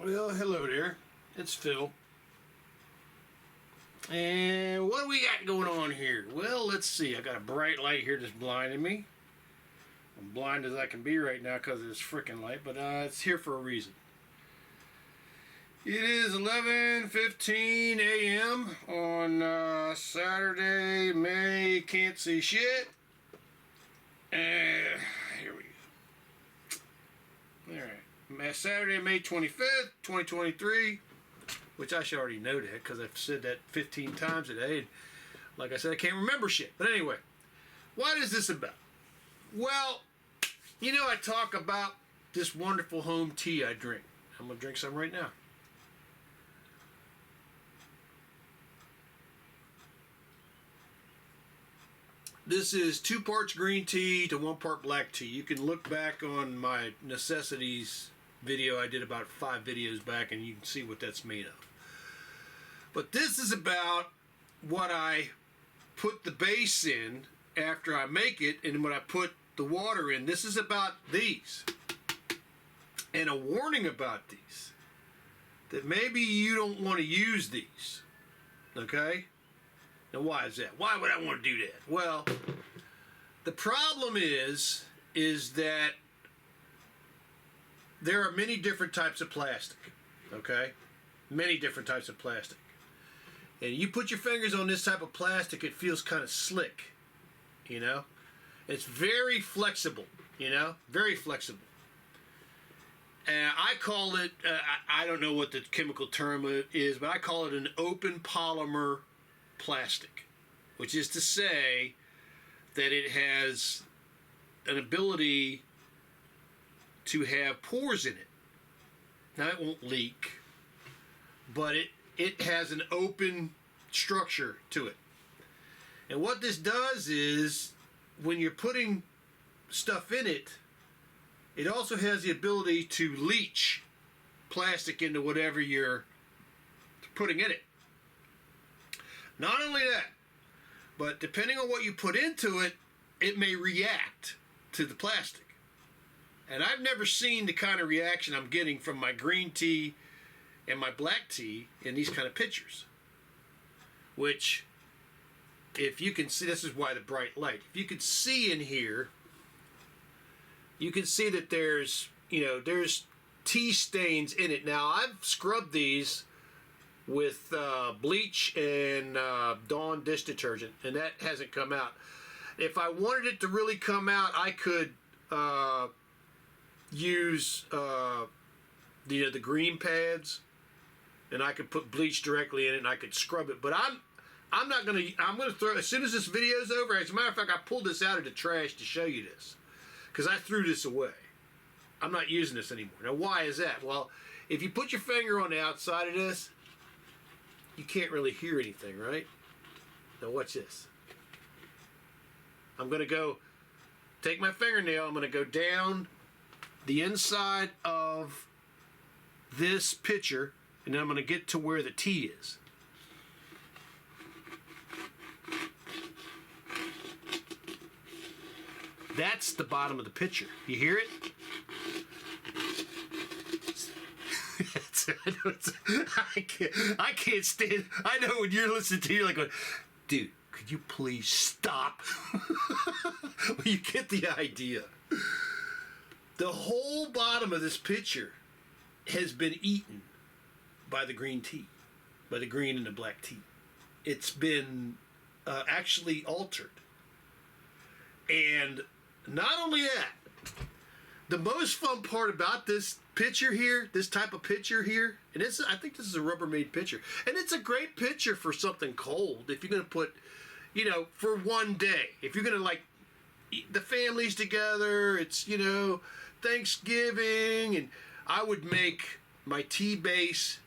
Well, hello there. It's Phil. And what do we got going on here? Well, let's see. I got a bright light here that's blinding me. I'm blind as I can be right now because of this freaking light, but it's here for a reason. It is 11:15 a.m. on Saturday, May. Can't see shit. Here we go. All right. Saturday, May 25th, 2023, which I should already know that because I've said that 15 times today. And like I said, I can't remember shit. But anyway, what is this about? Well, you know, I talk about this wonderful home tea I drink. I'm going to drink some right now. This is 2 parts green tea to 1 part black tea. You can look back on my necessities video I did about 5 videos back and you can see what that's made of. But this is about what I put the base in after I make it and when I put the water in. This is about these. And a warning about these. That maybe you don't want to use these. Okay? Now why is that? Why would I want to do that? Well, the problem is that there are many different types of plastic, okay? Many different types of plastic. And you put your fingers on this type of plastic, it feels kind of slick, you know? It's very flexible, you know? Very flexible. And I call it, I don't know what the chemical term is, but I call it an open polymer plastic, which is to say that it has an ability to have pores in it. Now it won't leak, but it has an open structure to it. And what this does is when you're putting stuff in it, it also has the ability to leach plastic into whatever you're putting in it. Not only that, but depending on what you put into it, it may react to the plastic. And I've never seen the kind of reaction I'm getting from my green tea and my black tea in these kind of pictures. Which, if you can see, this is why the bright light. If you can see in here, you can see that there's tea stains in it. Now, I've scrubbed these with bleach and Dawn dish detergent, and that hasn't come out. If I wanted it to really come out, I could use the green pads, and I could put bleach directly in it, and I could scrub it. But I'm gonna throw, as soon as this video's over. As a matter of fact, I pulled this out of the trash to show you this because I threw this away. I'm not using this anymore. Now, why is that? Well, if you put your finger on the outside of this, you can't really hear anything, right? Now watch this. I'm going to go take my fingernail. I'm going to go down the inside of this pitcher, and then I'm going to get to where the tea is. That's the bottom of the pitcher. You hear it? I can't stand. I know when you're listening to, you're like, going, dude, could you please stop? Well, you get the idea. The whole bottom of this pitcher has been eaten by the green tea, by the green and the black tea. It's been actually altered. And not only that, the most fun part about this pitcher here, this type of pitcher here, and I think this is a Rubbermaid pitcher, and it's a great pitcher for something cold. If you're going to put, for one day, if you're going to like eat the families together, it's, Thanksgiving, and I would make my tea base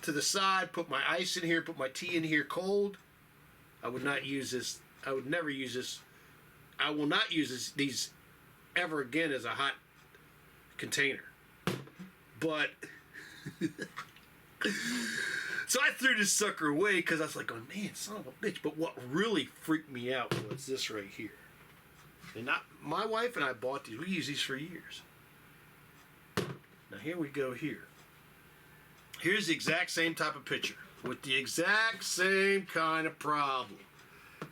to the side, put my ice in here, put my tea in here cold. I would not use this. I would never use this. I will not use these ever again as a hot container. But so I threw this sucker away because I was like, oh man, son of a bitch. But what really freaked me out was this right here. And my wife and I bought these. We use these for years. Now here we go here. Here's the exact same type of pitcher with the exact same kind of problem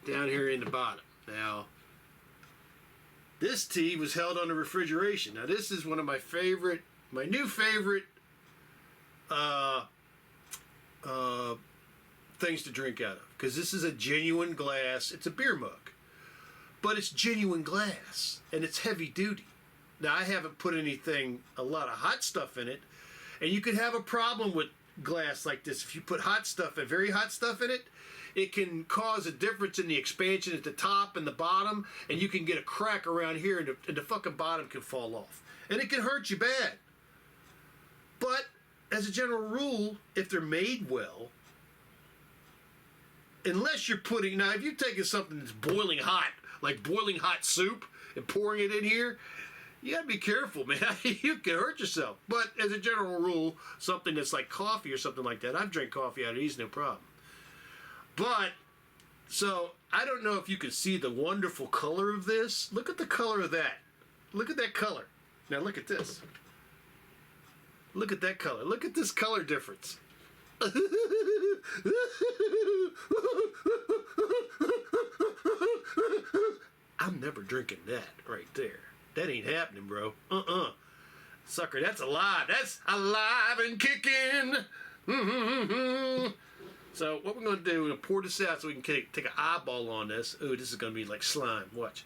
down here in the bottom. Now, this tea was held under refrigeration. Now, this is one of my new favorite things to drink out of, because this is a genuine glass. It's a beer mug, but it's genuine glass and it's heavy duty. Now, I haven't put a lot of hot stuff in it, and you could have a problem with glass like this. If you put very hot stuff in it, it can cause a difference in the expansion at the top and the bottom, and you can get a crack around here, and the fucking bottom can fall off, and it can hurt you bad. But as a general rule, if they're made well, unless you're if you're taking something that's boiling hot, like boiling hot soup, and pouring it in here, you gotta be careful, man. You can hurt yourself. But as a general rule, something that's like coffee or something like that, I've drank coffee out of these, no problem. But, so, I don't know if you can see the wonderful color of this. Look at the color of that. Look at that color. Now look at this. Look at that color. Look at this color difference. I'm never drinking that right there. That ain't happening, bro. Sucker, that's alive. That's alive and kicking. So what we're going to do, we're going to pour this out so we can take an eyeball on this. Ooh, this is going to be like slime. Watch.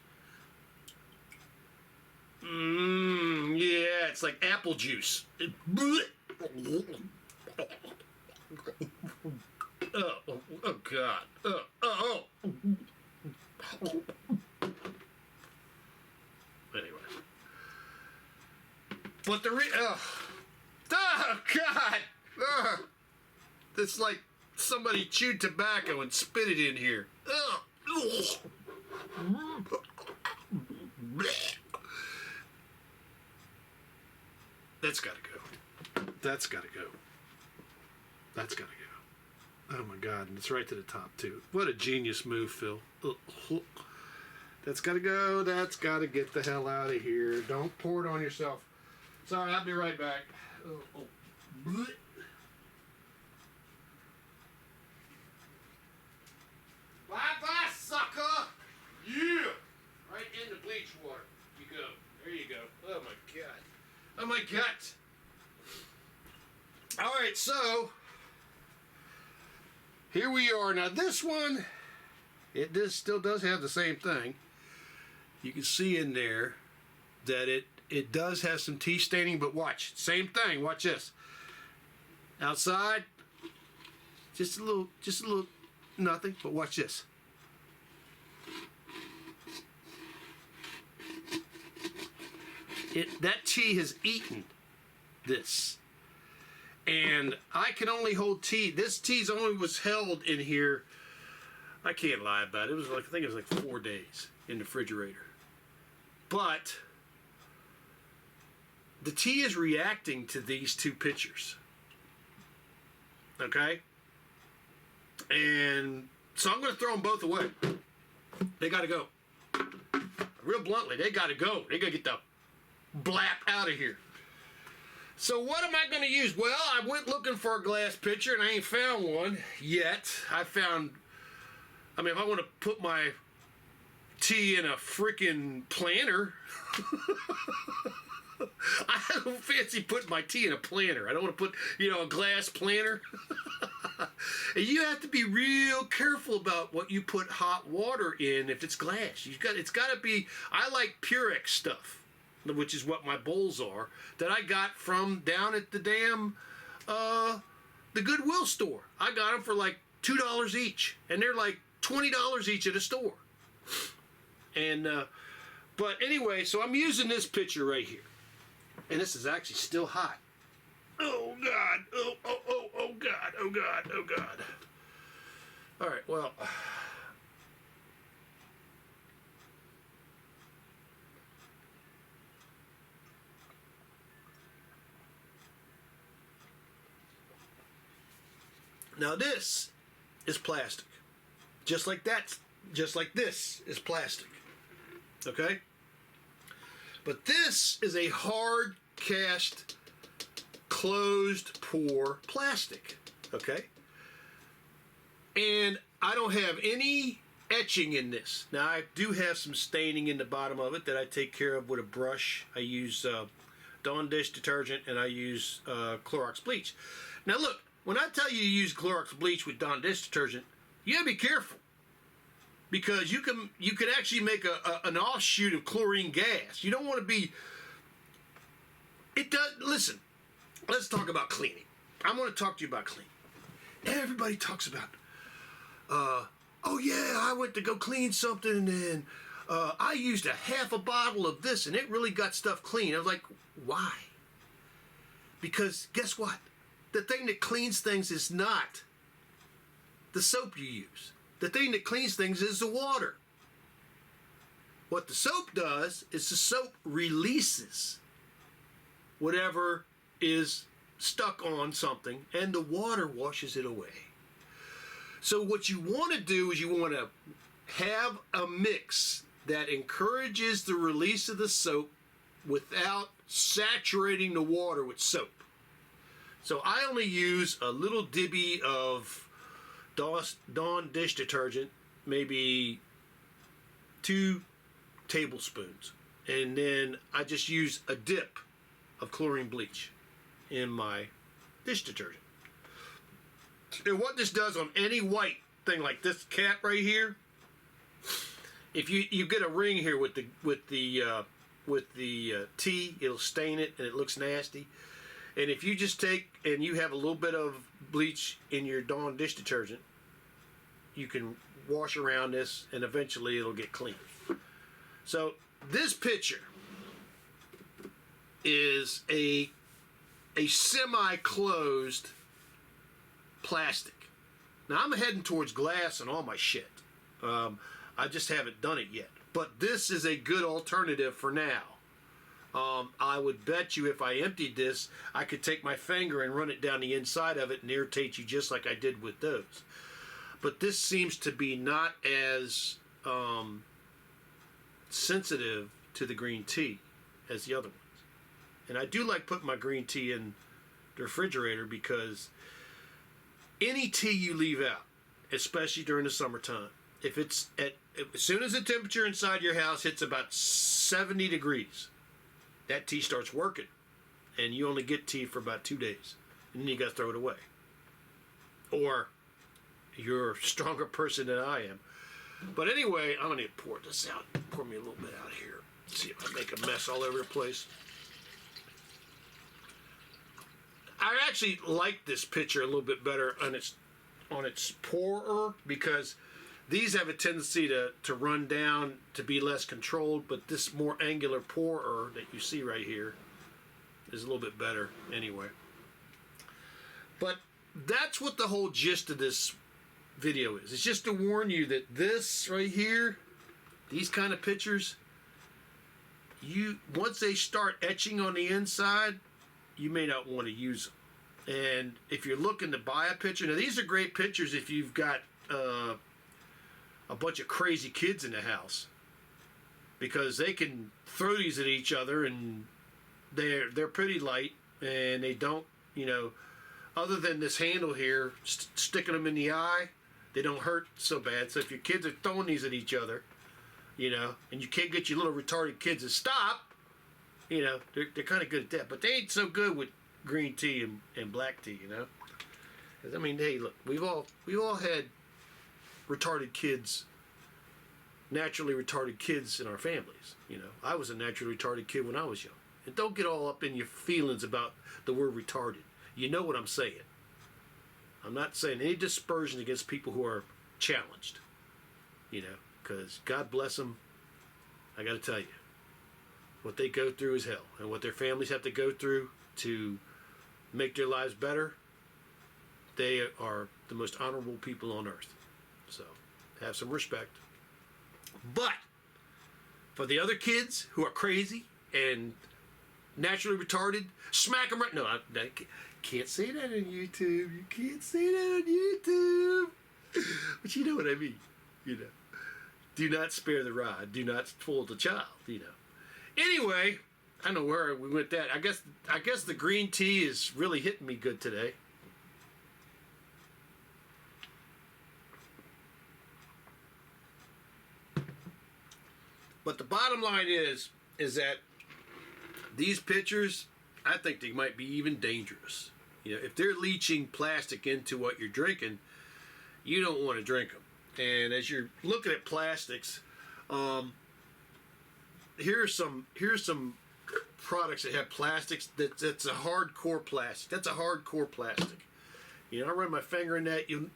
Yeah, it's like apple juice. Oh God. Anyway. But God. It's like somebody chewed tobacco and spit it in here. That's gotta go. That's gotta go. That's gotta go. Oh my God, and it's right to the top too. What a genius move, Phil. That's gotta go. That's gotta get the hell out of here. Don't pour it on yourself. Sorry, I'll be right back. Bye-bye, sucker! Yeah! Right in the bleach water. You go. There you go. Oh my God. Oh my gut. Alright, so here we are. Now this one, this still does have the same thing. You can see in there that it does have some tea staining, but watch. Same thing. Watch this. Outside, just a little nothing, but watch this. That tea has eaten this. And I can only hold tea. This tea's only was held in here, I can't lie about it. It was like, I think it was like 4 days in the refrigerator. But the tea is reacting to these two pictures. Okay? And so I'm going to throw them both away. They got to go. Real bluntly, they got to go. They got to get the blap out of here. So what am I going to use? Well, I went looking for a glass pitcher and I ain't found one yet. If I want to put my tea in a freaking planter, I don't fancy putting my tea in a planter. I don't want to put, a glass planter. And you have to be real careful about what you put hot water in if it's glass. It's got to be, I like Purex stuff, which is what my bowls are, that I got from down at the damn, the Goodwill store. I got them for like $2 each, and they're like $20 each at a store. And, but anyway, so I'm using this pitcher right here. And this is actually still hot. Oh, God. Oh, God. Oh, God. Oh, God. All right, well. Now this is plastic. Just like this is plastic. Okay? But this is a hard cast, closed pour plastic, okay? And I don't have any etching in this. Now, I do have some staining in the bottom of it that I take care of with a brush. I use Dawn dish detergent, and I use Clorox bleach. Now, look, when I tell you to use Clorox bleach with Dawn dish detergent, you gotta be careful, because you can actually make an offshoot of chlorine gas. You don't want to be. It does. Listen, let's talk about cleaning. I want to talk to you about cleaning. Everybody talks about, oh yeah, I went to go clean something and I used a half a bottle of this and it really got stuff clean. I was like, why? Because guess what? The thing that cleans things is not the soap you use. The thing that cleans things is the water. What the soap does is the soap releases whatever is stuck on something, and the water washes it away. So what you want to do is you want to have a mix that encourages the release of the soap without saturating the water with soap. So I only use a little dibby of Dawn dish detergent, maybe 2 tablespoons, and then I just use a dip of chlorine bleach in my dish detergent. And what this does on any white thing like this cat right here, if you get a ring here with the tea, it'll stain it and it looks nasty. And if you just take and you have a little bit of bleach in your Dawn dish detergent, you can wash around this and eventually it'll get clean. So this picture is a semi-closed plastic. Now I'm heading towards glass and all my shit. I just haven't done it yet. But this is a good alternative for now. I would bet you if I emptied this, I could take my finger and run it down the inside of it and irritate you just like I did with those. But this seems to be not as sensitive to the green tea as the other ones. And I do like putting my green tea in the refrigerator because any tea you leave out, especially during the summertime, as soon as the temperature inside your house hits about 70 degrees, that tea starts working, and you only get tea for about 2 days, and then you got to throw it away. Or you're a stronger person than I am. But anyway, I'm going to pour this out. Pour me a little bit out here. See if I make a mess all over the place. I actually like this picture a little bit better on its pourer, because these have a tendency to run down, to be less controlled, but this more angular pourer that you see right here is a little bit better anyway. But that's what the whole gist of this video is. It's just to warn you that this right here, these kind of pictures, once they start etching on the inside, you may not want to use them. And if you're looking to buy a picture, now these are great pictures if you've got a bunch of crazy kids in the house, because they can throw these at each other and they're pretty light, and they don't, other than this handle here, sticking them in the eye, they don't hurt so bad. So if your kids are throwing these at each other, and you can't get your little retarded kids to stop, they're kind of good at that. But they ain't so good with green tea and black tea, 'Cause, I mean, hey, look, we've all had retarded kids, naturally retarded kids in our families. I was a naturally retarded kid when I was young. And don't get all up in your feelings about the word retarded. You know what I'm saying. I'm not saying any dispersion against people who are challenged, because God bless them. I got to tell you, what they go through is hell, and what their families have to go through to make their lives better. They are the most honorable people on earth. So have some respect. But for the other kids who are crazy and naturally retarded, smack them right. No, I can't say that on YouTube. You can't say that on YouTube. But you know what I mean. Do not spare the rod. Do not spoil the child. Anyway, I don't know where we went that. I guess the green tea is really hitting me good today. But the bottom line is that these pitchers, I think they might be even dangerous. You know, if they're leaching plastic into what you're drinking, you don't want to drink them. And as you're looking at plastics, here's some products that have plastics that's a hardcore plastic. That's a hardcore plastic. You know, I run my finger in that, you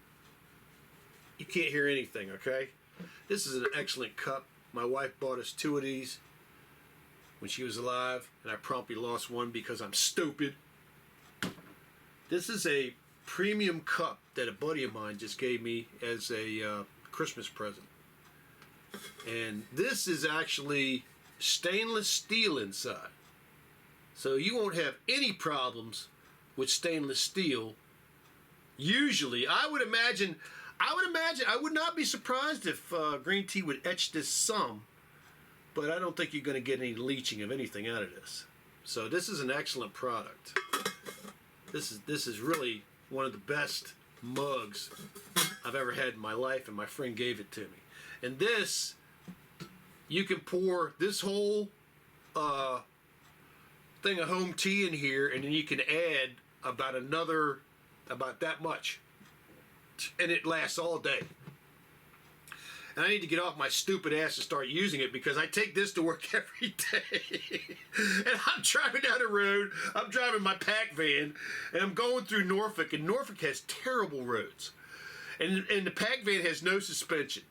can't hear anything. Okay, this is an excellent cup. My wife bought us 2 of these when she was alive, and I promptly lost one because I'm stupid. This is a premium cup that a buddy of mine just gave me as a Christmas present. And this is actually stainless steel inside. So you won't have any problems with stainless steel. Usually, I would not be surprised if green tea would etch this some, but I don't think you're going to get any leaching of anything out of this. So this is an excellent product. This is really one of the best mugs I've ever had in my life, and my friend gave it to me. And this, you can pour this whole thing of home tea in here, and then you can add about that much, and it lasts all day. And I need to get off my stupid ass and start using it, because I take this to work every day. And I'm driving down the road, I'm driving my pack van, and I'm going through Norfolk, and Norfolk has terrible roads. And the pack van has no suspension.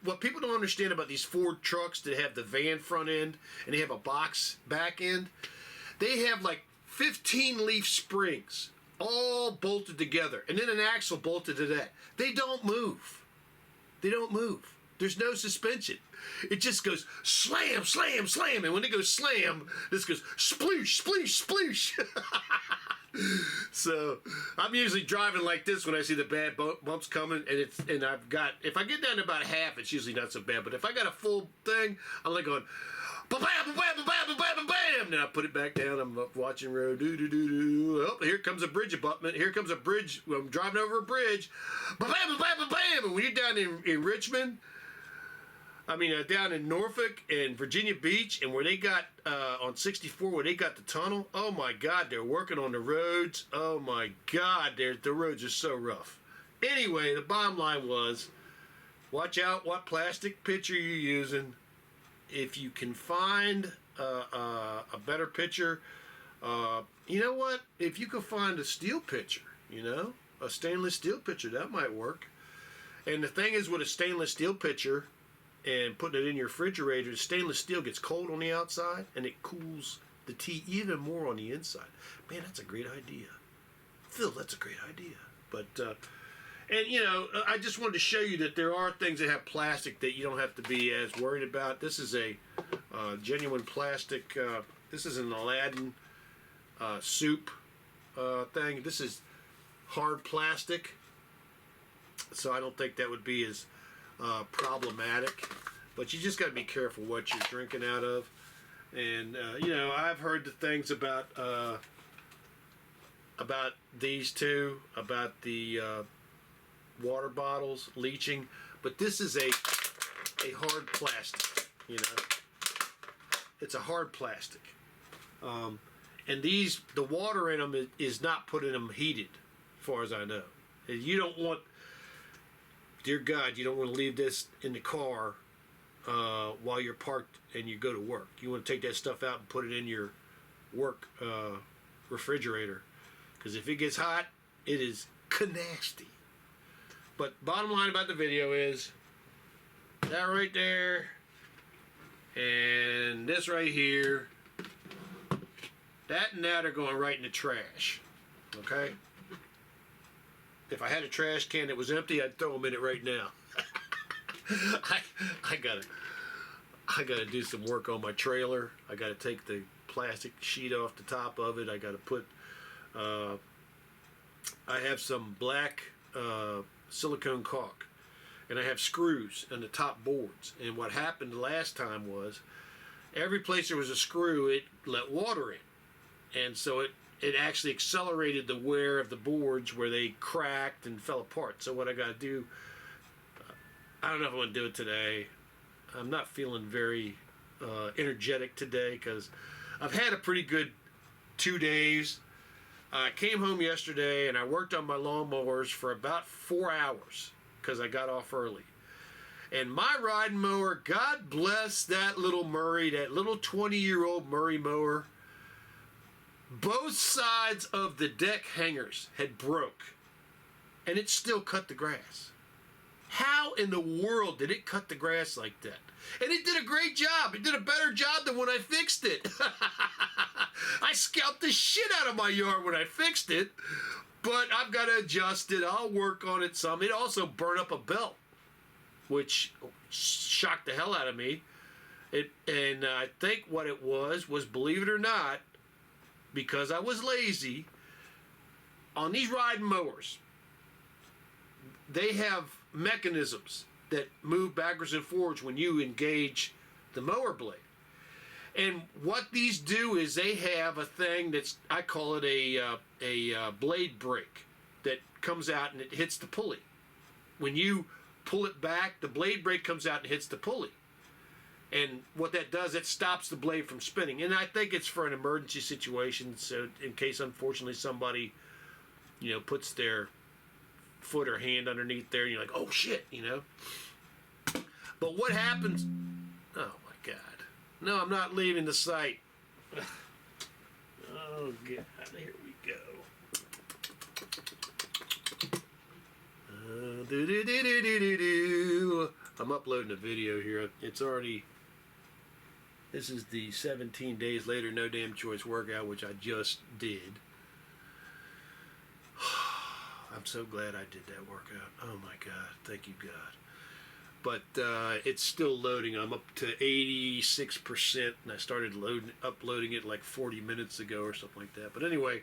What people don't understand about these Ford trucks that have the van front end and they have a box back end, they have like 15 leaf springs all bolted together, and then an axle bolted to that. They don't move. They don't move. There's no suspension. It just goes slam, slam, slam. And when it goes slam, this goes sploosh, sploosh, sploosh. So I'm usually driving like this when I see the bad bumps coming, and I've got, if I get down to about half, it's usually not so bad. But if I got a full thing, I'm like going bam, bam, bam, bam, bam, bam. Then I put it back down. I'm watching road. Do do do do. Oh, here comes a bridge abutment. Here comes a bridge. I'm driving over a bridge. Bam, bam, bam, bam, bam. And when you're down in Richmond, down in Norfolk and Virginia Beach, and where they got on 64, where they got the tunnel. Oh my God, they're working on the roads. Oh my God, the roads are so rough. Anyway, the bottom line was, watch out what plastic pitcher you're using. If you can find a better pitcher, you know what? If you can find a steel pitcher, a stainless steel pitcher, that might work. And the thing is, with a stainless steel pitcher and putting it in your refrigerator, the stainless steel gets cold on the outside and it cools the tea even more on the inside. Man, that's a great idea. Phil, that's a great idea. But I just wanted to show you that there are things that have plastic that you don't have to be as worried about. This is a genuine plastic. This is an Aladdin soup thing. This is hard plastic, so I don't think that would be as problematic. But you just got to be careful what you're drinking out of. And I've heard the things about these two, about the water bottles leaching, but this is a hard plastic. It's a hard plastic, and the water in them is not putting them heated, as far as I know. And you don't want, dear God, you don't want to leave this in the car while you're parked and you go to work. You want to take that stuff out and put it in your work refrigerator, because if it gets hot, it is nasty. But bottom line about the video is that right there and this right here, that and that are going right in the trash. Okay? If I had a trash can that was empty, I'd throw them in it right now. I gotta do some work on my trailer. I gotta take the plastic sheet off the top of it. I gotta put I have some black silicone caulk, and I have screws on the top boards. And what happened the last time was every place there was a screw, it let water in. And so it actually accelerated the wear of the boards where they cracked and fell apart. So what I got to do, I don't know if I want to do it today. I'm not feeling very energetic today because I've had a pretty good 2 days. I came home yesterday and I worked on my lawnmowers for about 4 hours because I got off early. And my riding mower, God bless that little Murray, that little 20-year-old Murray mower, both sides of the deck hangers had broke and it still cut the grass. How in the world did it cut the grass like that? And it did a great job. It did a better job than when I fixed it. I scalped the shit out of my yard when I fixed it, but I've got to adjust it. I'll work on it some. It also burned up a belt, which shocked the hell out of me. And I think what it was, believe it or not, because I was lazy, on these riding mowers, they have mechanisms that move backwards and forwards when you engage the mower blade. And what these do is they have a thing that's, I call it a blade brake that comes out and it hits the pulley. When you pull it back, the blade brake comes out and hits the pulley. And what that does, it stops the blade from spinning. And I think it's for an emergency situation, so in case, unfortunately, somebody, puts their foot or hand underneath there, and you're like, oh shit, But what happens? Oh my God! No, I'm not leaving the site. Oh God! Here we go. I'm uploading a video here. It's already. This is the 17 days later no damn choice workout, which I just did. I'm so glad I did that workout. Oh my God, thank you God. But it's still loading. I'm up to 86%, and I started uploading it like 40 minutes ago or something like that. But anyway,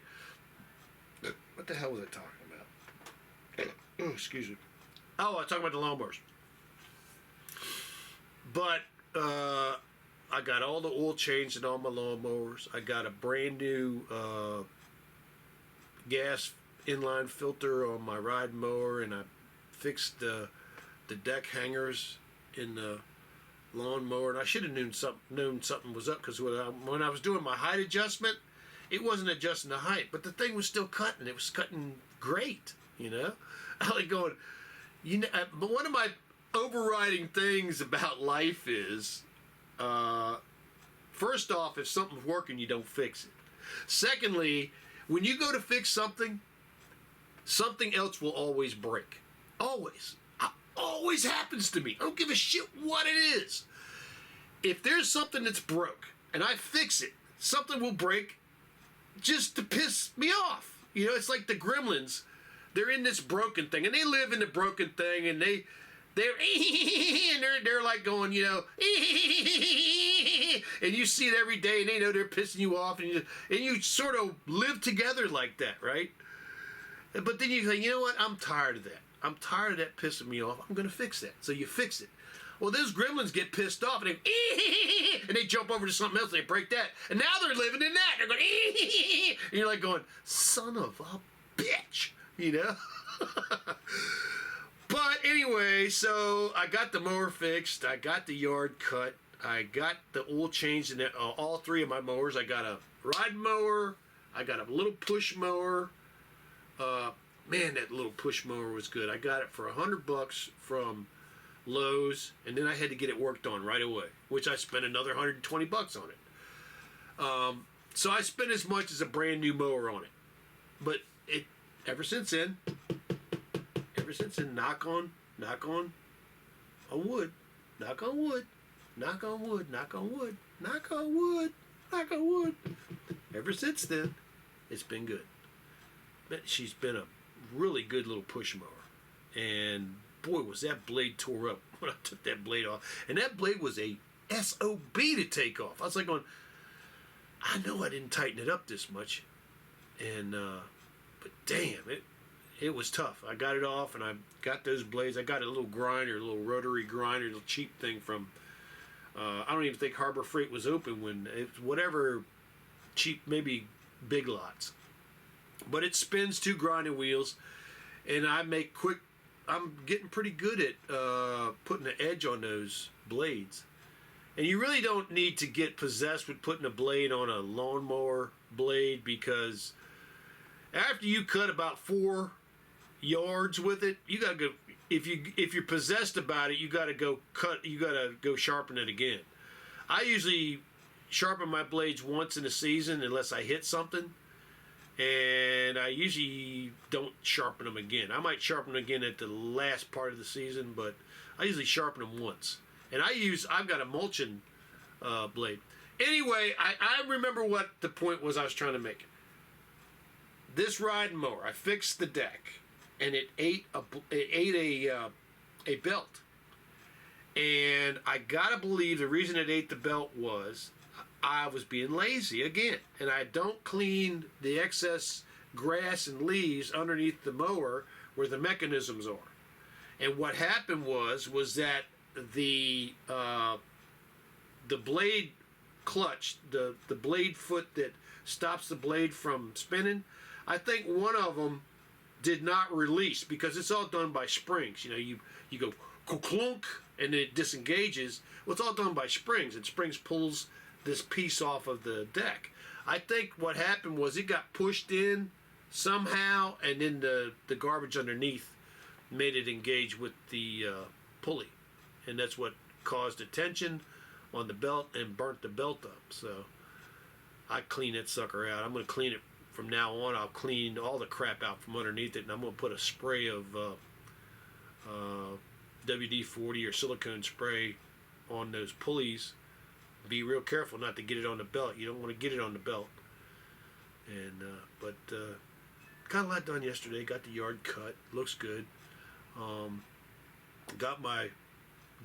what the hell was I talking about? Oh, excuse me. Oh, I was talking about the lawnmowers. But I got all the oil changed in all my lawnmowers. I got a brand new gas inline filter on my riding mower, and I fixed the deck hangers in the lawnmower. And I should have known something was up, because when I was doing my height adjustment, it wasn't adjusting the height, but the thing was still cutting. It was cutting great, I like going, but one of my overriding things about life is, first off, if something's working, you don't fix it. Secondly, when you go to fix something else will always break. Always. Always happens to me. I don't give a shit what it is. If there's something that's broke and I fix it, something will break just to piss me off. It's like the gremlins. They're in this broken thing, and they live in the broken thing, and they're like going, and you see it every day, and they know they're pissing you off, and you sort of live together like that, right? But then you say, you know what? I'm tired of that. I'm tired of that pissing me off. I'm going to fix that. So you fix it. Well, those gremlins get pissed off, and they jump over to something else, and they break that. And now they're living in that. They're going, and you're like going, son of a bitch, But anyway, so I got the mower fixed. I got the yard cut. I got the oil changed in all three of my mowers. I got a ride mower. I got a little push mower. Man, that little push mower was good. I got it for $100 from Lowe's, and then I had to get it worked on right away, which I spent another $120 on it. So I spent as much as a brand new mower on it. But ever since then, knock on wood, knock on wood, knock on wood, knock on wood, knock on wood, knock on wood. Ever since then, it's been good. But she's been a really good little push mower. And boy, was that blade tore up when I took that blade off. And that blade was a SOB to take off. I was like going, I know I didn't tighten it up this much. And, but damn, it was tough. I got it off, and I got those blades. I got a little grinder, a little rotary grinder, little cheap thing from, I don't even think Harbor Freight was open when it, whatever cheap, maybe Big Lots. But it spins 2 grinding wheels, and I make quick. I'm getting pretty good at putting an edge on those blades. And you really don't need to get possessed with putting a blade on a lawnmower blade, because after you cut about 4 yards with it, you gotta go. If you're possessed about it, you gotta go cut. You gotta go sharpen it again. I usually sharpen my blades once in a season unless I hit something, and I usually don't sharpen them again. I might sharpen them again at the last part of the season, but I usually sharpen them once. And I've got a mulching blade. Anyway, I remember what the point was I was trying to make. This riding mower, I fixed the deck, and it ate a belt. And I gotta believe the reason it ate the belt was I was being lazy again, and I don't clean the excess grass and leaves underneath the mower where the mechanisms are. And what happened was that the blade clutch, the blade foot that stops the blade from spinning, I think one of them did not release, because it's all done by springs. You know, you go clunk and it disengages. Well, it's all done by springs, and springs pulls this piece off of the deck. I think what happened was it got pushed in somehow, and then the garbage underneath made it engage with the pulley, and that's what caused the tension on the belt and burnt the belt up. So I clean that sucker out. I'm going to clean it from now on. I'll clean all the crap out from underneath it, and I'm going to put a spray of WD-40 or silicone spray on those pulleys. Be real careful not to get it on the belt. You don't want to get it on the belt. And but got a lot done yesterday. Got the yard cut. Looks good. Got my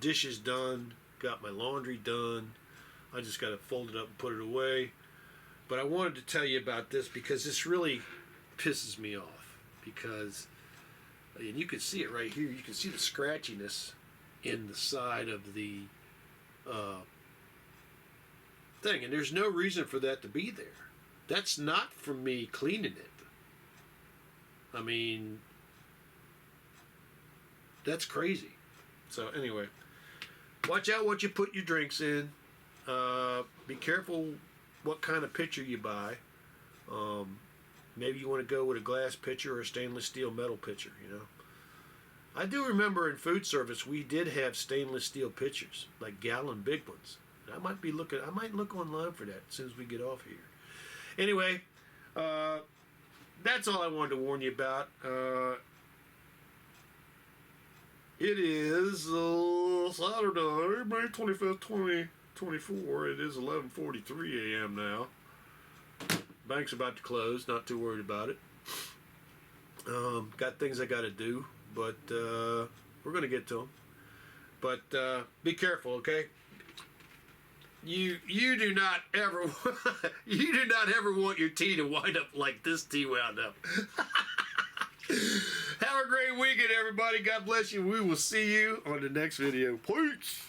dishes done. Got my laundry done. I just got to fold it up and put it away. But I wanted to tell you about this because this really pisses me off. Because, and you can see it right here. You can see the scratchiness in the side of the thing, and there's no reason for that to be there. That's not from me cleaning it. I mean, that's crazy. So anyway, watch out what you put your drinks in. Be careful what kind of pitcher you buy. Maybe you want to go with a glass pitcher or a stainless steel metal pitcher, you know. I do remember in food service we did have stainless steel pitchers, like gallon big ones. I might look online for that as soon as we get off here. Anyway, that's all I wanted to warn you about. It is Saturday, May 25th, 2024. It is 11:43 a.m. now. Bank's about to close. Not too worried about it. Got things I got to do, but we're going to get to them. But be careful, okay? You do not ever want your tea to wind up like this tea wound up. Have a great weekend, everybody. God bless you. We will see you on the next video. Peace.